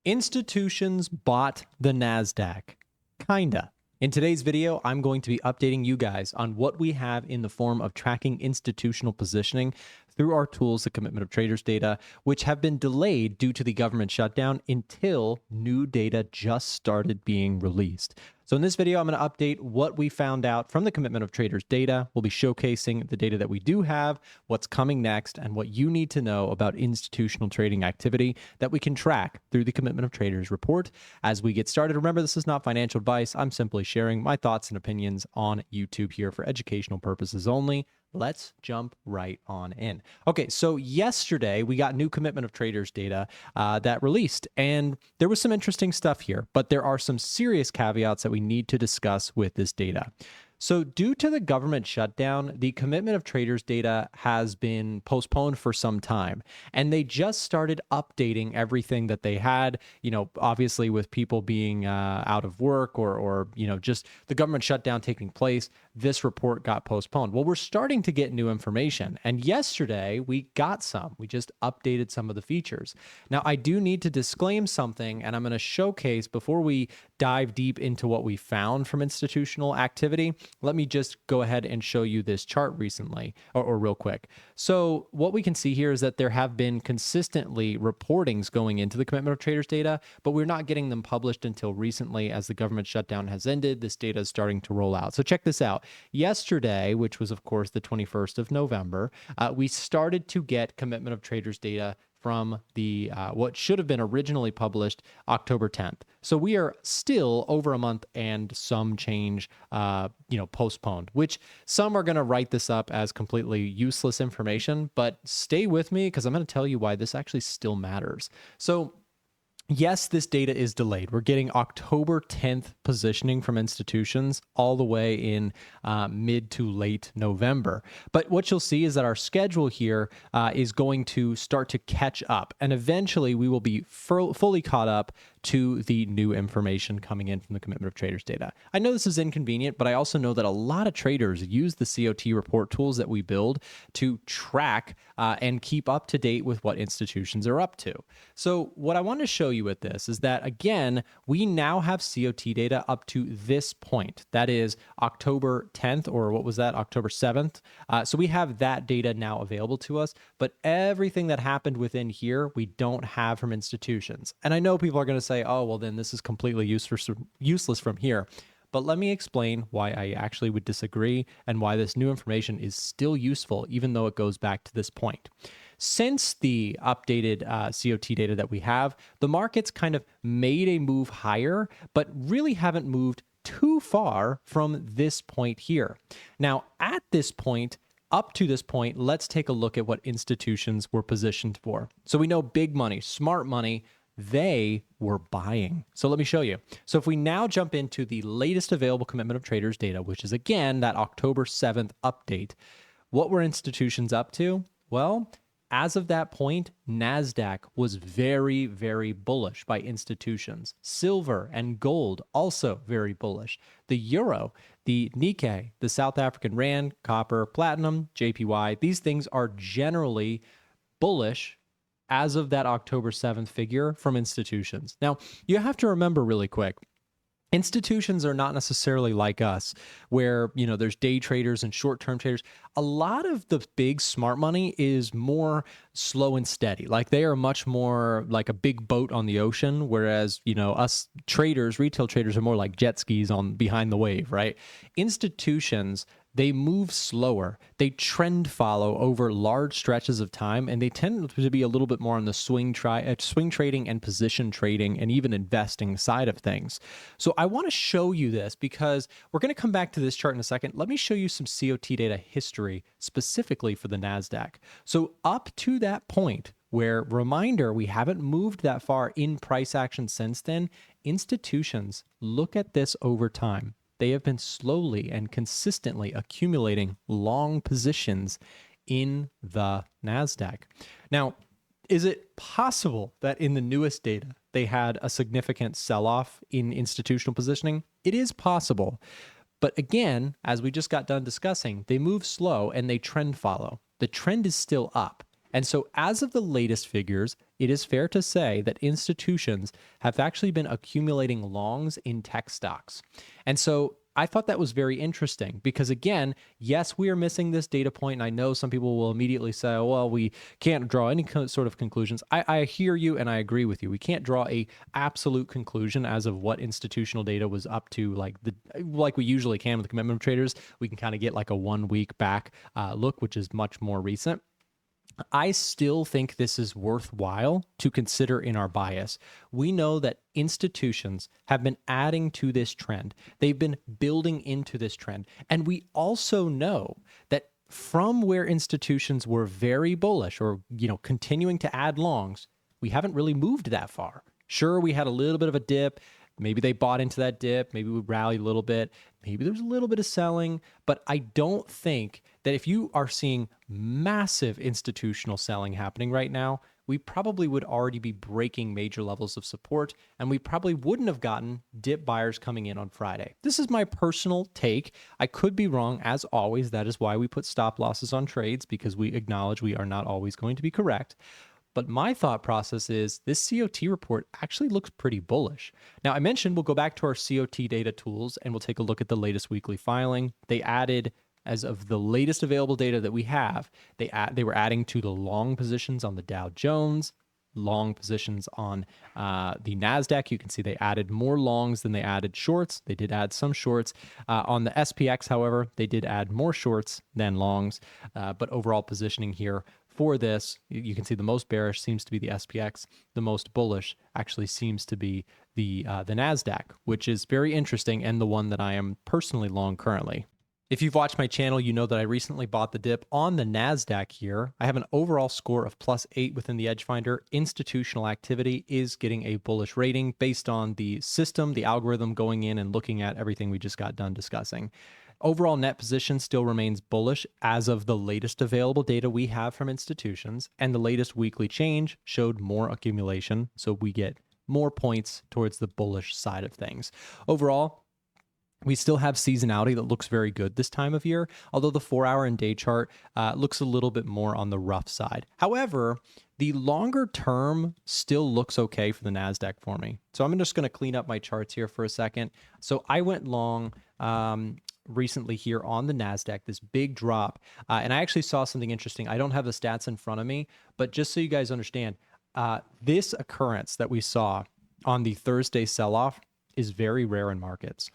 Institutions bought the NASDAQ. Kinda. In today's video, I'm going to be updating you guys on what we have in the form of tracking institutional positioning through our tools, the Commitment of Traders data, which have been delayed due to the government shutdown until new data just started being released. So in this video, I'm going to update what we found out from the Commitment of Traders data. We'll be showcasing the data that we do have, what's coming next, and what you need to know about institutional trading activity that we can track through the Commitment of Traders report. As we get started, remember, this is not financial advice. I'm simply sharing my thoughts and opinions on YouTube here for educational purposes only. Let's jump right on in. Okay, so yesterday we got new Commitment of Traders data that released, and there was some interesting stuff here, but there are some serious caveats that we need to discuss with this data. So due to the government shutdown, the Commitment of Traders data has been postponed for some time, and they just started updating everything that they had, obviously with people being out of work or just the government shutdown taking place, this report got postponed. Well, we're starting to get new information, and yesterday we got some. We just updated some of the features. Now, I do need to disclaim something, and I'm going to showcase before we dive deep into what we found from institutional activity. Let me just go ahead and show you this chart recently or real quick. So what we can see here is that there have been consistently reportings going into the Commitment of Traders data, but we're not getting them published until recently. As the government shutdown has ended, this data is starting to roll out. So check this out. Yesterday, which was of course the 21st of November, we started to get Commitment of Traders data from the what should have been originally published October 10th. So we are still over a month and some change, postponed, which some are going to write this up as completely useless information, but stay with me because I'm going to tell you why this actually still matters. So yes, this data is delayed. We're getting October 10th positioning from institutions all the way in mid to late November. But what you'll see is that our schedule here is going to start to catch up, and eventually we will be fully caught up to the new information coming in from the Commitment of Traders data. I know this is inconvenient, but I also know that a lot of traders use the COT report tools that we build to track and keep up to date with what institutions are up to. So what I want to show you with this is that, again, we now have COT data up to this point. That is October 10th, or what was that, October 7th. So we have that data now available to us, but everything that happened within here, we don't have from institutions. And I know people are going to say, oh, well, then this is completely useless from here. But let me explain why I actually would disagree and why this new information is still useful, even though it goes back to this point. Since the updated COT data that we have, the markets kind of made a move higher, but really haven't moved too far from this point here. Now, at this point, up to this point, let's take a look at what institutions were positioned for. So we know big money, smart money, they were buying. So let me show you. So if we now jump into the latest available Commitment of Traders data, which is again that October 7th update, what were institutions up to? Well, as of that point, NASDAQ was very, very bullish by institutions. Silver and gold also very bullish. The euro, the Nikkei, the South African rand, copper, platinum, JPY, these things are generally bullish as of that October 7th figure from institutions. Now, you have to remember really quick, institutions are not necessarily like us, where, there's day traders and short-term traders. A lot of the big smart money is more slow and steady. Like, they are much more like a big boat on the ocean, whereas, us traders, retail traders, are more like jet skis on behind the wave, right? Institutions, they move slower. They trend follow over large stretches of time, and they tend to be a little bit more on the swing trading and position trading and even investing side of things. So I want to show you this because we're going to come back to this chart in a second. Let me show you some COT data history specifically for the NASDAQ. So up to that point, where, reminder, we haven't moved that far in price action since then, institutions, look at this over time. They have been slowly and consistently accumulating long positions in the NASDAQ. Now, is it possible that in the newest data, they had a significant sell-off in institutional positioning? It is possible. But again, as we just got done discussing, they move slow and they trend follow. The trend is still up. And so, as of the latest figures, it is fair to say that institutions have actually been accumulating longs in tech stocks. And so, I thought that was very interesting because, again, yes, we are missing this data point. And I know some people will immediately say, oh, well, we can't draw any sort of conclusions. I hear you and I agree with you. We can't draw a absolute conclusion as of what institutional data was up to, like we usually can with the commitment of traders. We can kind of get like a 1 week back look, which is much more recent. I still think this is worthwhile to consider in our bias. We know that institutions have been adding to this trend. They've been building into this trend. And we also know that from where institutions were very bullish or, continuing to add longs, we haven't really moved that far. Sure, we had a little bit of a dip. Maybe they bought into that dip. Maybe we rallied a little bit. Maybe there's a little bit of selling, but I don't think that if you are seeing massive institutional selling happening right now, we probably would already be breaking major levels of support, and we probably wouldn't have gotten dip buyers coming in on Friday. This is my personal take. I could be wrong, as always. That is why we put stop losses on trades, because we acknowledge we are not always going to be correct. But my thought process is this COT report actually looks pretty bullish. Now, I mentioned we'll go back to our COT data tools and we'll take a look at the latest weekly filing. They added, as of the latest available data that we have, they were adding to the long positions on the Dow Jones, long positions on the NASDAQ. You can see they added more longs than they added shorts. They did add some shorts. On the SPX, however, they did add more shorts than longs. But overall positioning here for this, you can see the most bearish seems to be the SPX. The most bullish actually seems to be the NASDAQ, which is very interesting and the one that I am personally long currently. If you've watched my channel, you know that I recently bought the dip on the NASDAQ here. I have an overall score of +8 within the Edge Finder. Institutional activity is getting a bullish rating based on the system, the algorithm going in and looking at everything we just got done discussing. Overall net position still remains bullish as of the latest available data we have from institutions, and the latest weekly change showed more accumulation, so we get more points towards the bullish side of things. Overall, we still have seasonality that looks very good this time of year, although the 4-hour and day chart looks a little bit more on the rough side. However, the longer term still looks okay for the NASDAQ for me. So I'm just going to clean up my charts here for a second. So I went long recently here on the NASDAQ, this big drop. And I actually saw something interesting. I don't have the stats in front of me, but just so you guys understand, this occurrence that we saw on the Thursday sell-off is very rare in markets.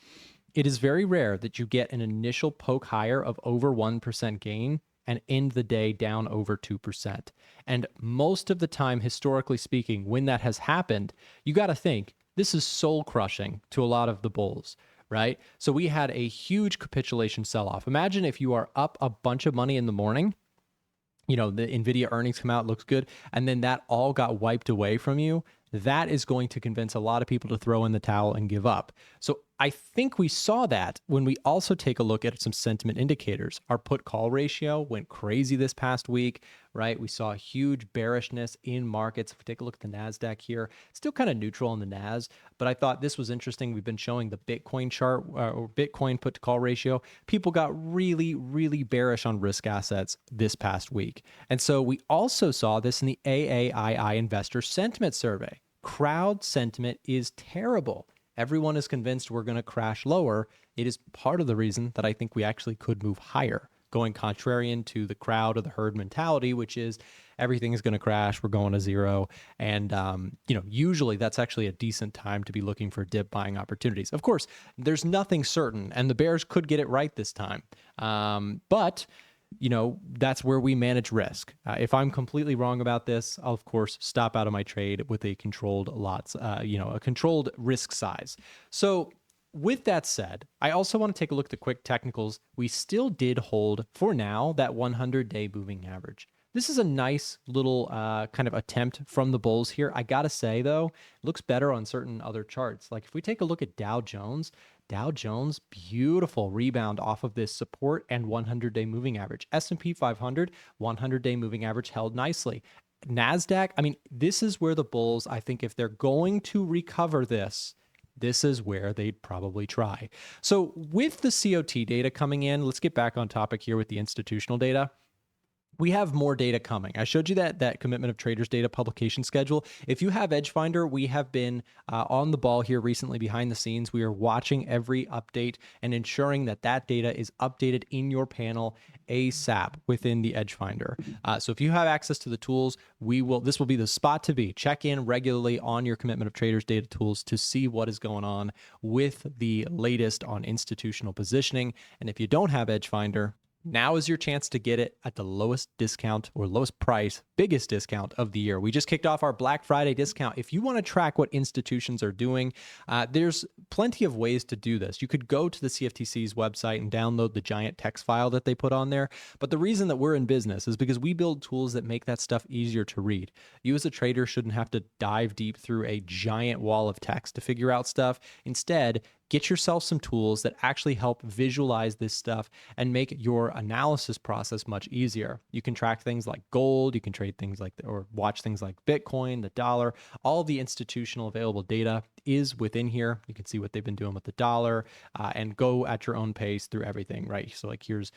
It is very rare that you get an initial poke higher of over 1% gain and end the day down over 2%. And most of the time, historically speaking, when that has happened, you got to think this is soul crushing to a lot of the bulls, right? So we had a huge capitulation sell-off. Imagine if you are up a bunch of money in the morning, the NVIDIA earnings come out, looks good, and then that all got wiped away from you. That is going to convince a lot of people to throw in the towel and give up. So I think we saw that when we also take a look at some sentiment indicators. Our put-call ratio went crazy this past week, right? We saw a huge bearishness in markets. If we take a look at the NASDAQ here, still kind of neutral on the NAS, but I thought this was interesting. We've been showing the Bitcoin chart or Bitcoin put-to-call ratio. People got really, really bearish on risk assets this past week. And so we also saw this in the AAII Investor Sentiment Survey. Crowd sentiment is terrible. Everyone is convinced we're going to crash lower. It is part of the reason that I think we actually could move higher, going contrarian to the crowd or the herd mentality, which is everything is going to crash. We're going to zero. And, usually that's actually a decent time to be looking for dip buying opportunities. Of course, there's nothing certain, and the bears could get it right this time. But that's where we manage risk. If I'm completely wrong about this, I'll of course stop out of my trade with a controlled a controlled risk size. So with that said, I also want to take a look at the quick technicals. We still did hold for now that 100-day moving average. This is a nice little kind of attempt from the bulls here. I gotta say though, it looks better on certain other charts. Like if we take a look at Dow Jones, beautiful rebound off of this support and 100-day moving average. S&P 500, 100-day moving average held nicely. NASDAQ, this is where the bulls, I think if they're going to recover this is where they'd probably try. So with the COT data coming in, let's get back on topic here with the institutional data. We have more data coming. I showed you that commitment of traders data publication schedule. If you have Edgefinder, we have been on the ball here recently behind the scenes. We are watching every update and ensuring that that data is updated in your panel ASAP within the Edgefinder. So if you have access to the tools, this will be the spot to be. Check in regularly on your commitment of traders data tools to see what is going on with the latest on institutional positioning. And if you don't have Edgefinder, now is your chance to get it at the lowest discount or lowest price, biggest discount of the year. We just kicked off our Black Friday discount. If you want to track what institutions are doing, there's plenty of ways to do this. You could go to the CFTC's website and download the giant text file that they put on there. But the reason that we're in business is because we build tools that make that stuff easier to read. You as a trader shouldn't have to dive deep through a giant wall of text to figure out stuff. Instead, get yourself some tools that actually help visualize this stuff and make your analysis process much easier. You can track things like gold, you can trade things like, or watch things like Bitcoin, the dollar. All the institutional available data is within here. You can see what they've been doing with the dollar and go at your own pace through everything, right? So like here's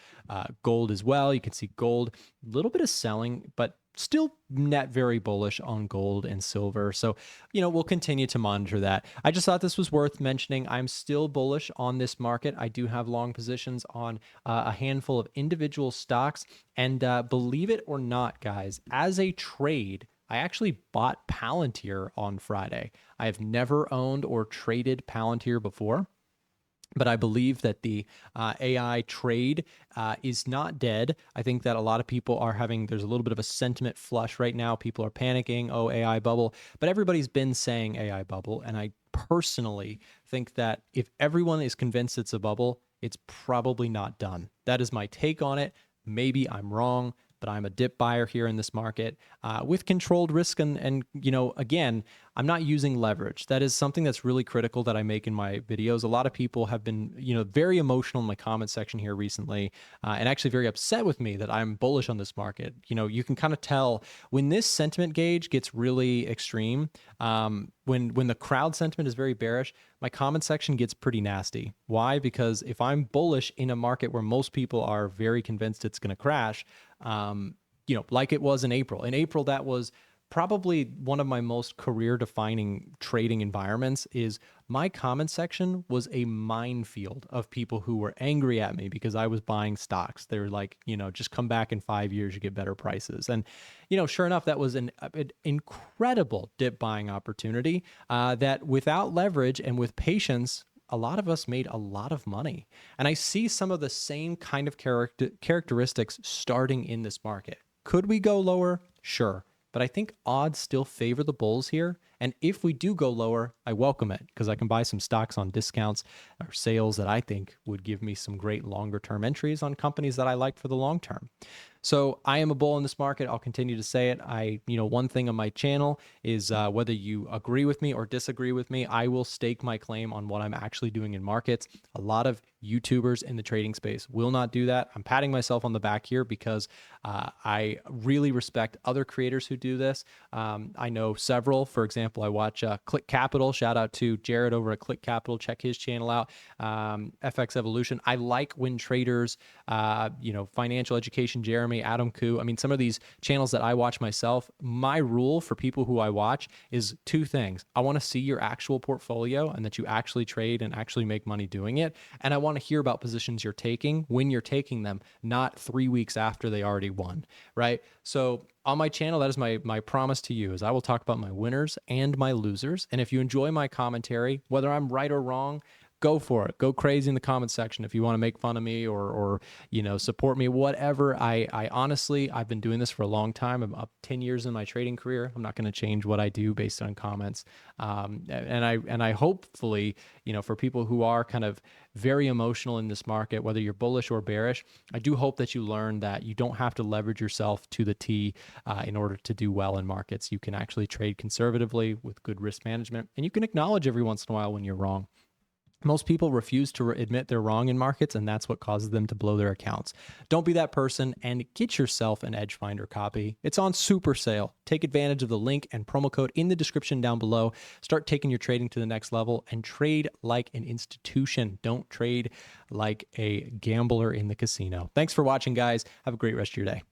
gold as well. You can see gold, a little bit of selling, but still net very bullish on gold and silver. So, we'll continue to monitor that. I just thought this was worth mentioning. I'm still bullish on this market. I do have long positions on a handful of individual stocks. And believe it or not, guys, as a trade, I actually bought Palantir on Friday. I have never owned or traded Palantir before. But I believe that the AI trade is not dead. I think that a lot of people are there's a little bit of a sentiment flush right now. People are panicking, oh, AI bubble. But everybody's been saying AI bubble. And I personally think that if everyone is convinced it's a bubble, it's probably not done. That is my take on it. Maybe I'm wrong, but I'm a dip buyer here in this market with controlled risk. And again, I'm not using leverage. That is something that's really critical that I make in my videos. A lot of people have been, very emotional in my comment section here recently, and actually very upset with me that I'm bullish on this market. You can kind of tell when this sentiment gauge gets really extreme, when the crowd sentiment is very bearish, my comment section gets pretty nasty. Why? Because if I'm bullish in a market where most people are very convinced it's going to crash, like it was in April. In April, that was probably one of my most career-defining trading environments. Is my comment section was a minefield of people who were angry at me because I was buying stocks. They were like, just come back in 5 years, you get better prices. And, sure enough, that was an incredible dip buying opportunity that without leverage and with patience, a lot of us made a lot of money. And I see some of the same kind of characteristics starting in this market. Could we go lower? Sure. But I think odds still favor the bulls here. And if we do go lower, I welcome it because I can buy some stocks on discounts or sales that I think would give me some great longer term entries on companies that I like for the long term. So I am a bull in this market. I'll continue to say it. One thing on my channel is whether you agree with me or disagree with me, I will stake my claim on what I'm actually doing in markets. A lot of YouTubers in the trading space will not do that. I'm patting myself on the back here because I really respect other creators who do this. I know several. For example, I watch Click Capital. Shout out to Jared over at Click Capital. Check his channel out. FX Evolution. I like when traders, Financial Education, Jeremy, Adam Koo. I mean, some of these channels that I watch myself, my rule for people who I watch is two things. I want to see your actual portfolio and that you actually trade and actually make money doing it. And I want to hear about positions you're taking when you're taking them, not 3 weeks after they already won, right? So on my channel, that is my promise to you, is I will talk about my winners and my losers. And if you enjoy my commentary, whether I'm right or wrong, go for it. Go crazy in the comment section if you want to make fun of me or support me, whatever. I honestly, I've been doing this for a long time. I'm up 10 years in my trading career. I'm not going to change what I do based on comments. And I hopefully, for people who are kind of very emotional in this market, whether you're bullish or bearish, I do hope that you learn that you don't have to leverage yourself to the T in order to do well in markets. You can actually trade conservatively with good risk management, and you can acknowledge every once in a while when you're wrong. Most people refuse to admit they're wrong in markets, and that's what causes them to blow their accounts. Don't be that person and get yourself an Edgefinder copy. It's on super sale. Take advantage of the link and promo code in the description down below. Start taking your trading to the next level and trade like an institution. Don't trade like a gambler in the casino. Thanks for watching, guys. Have a great rest of your day.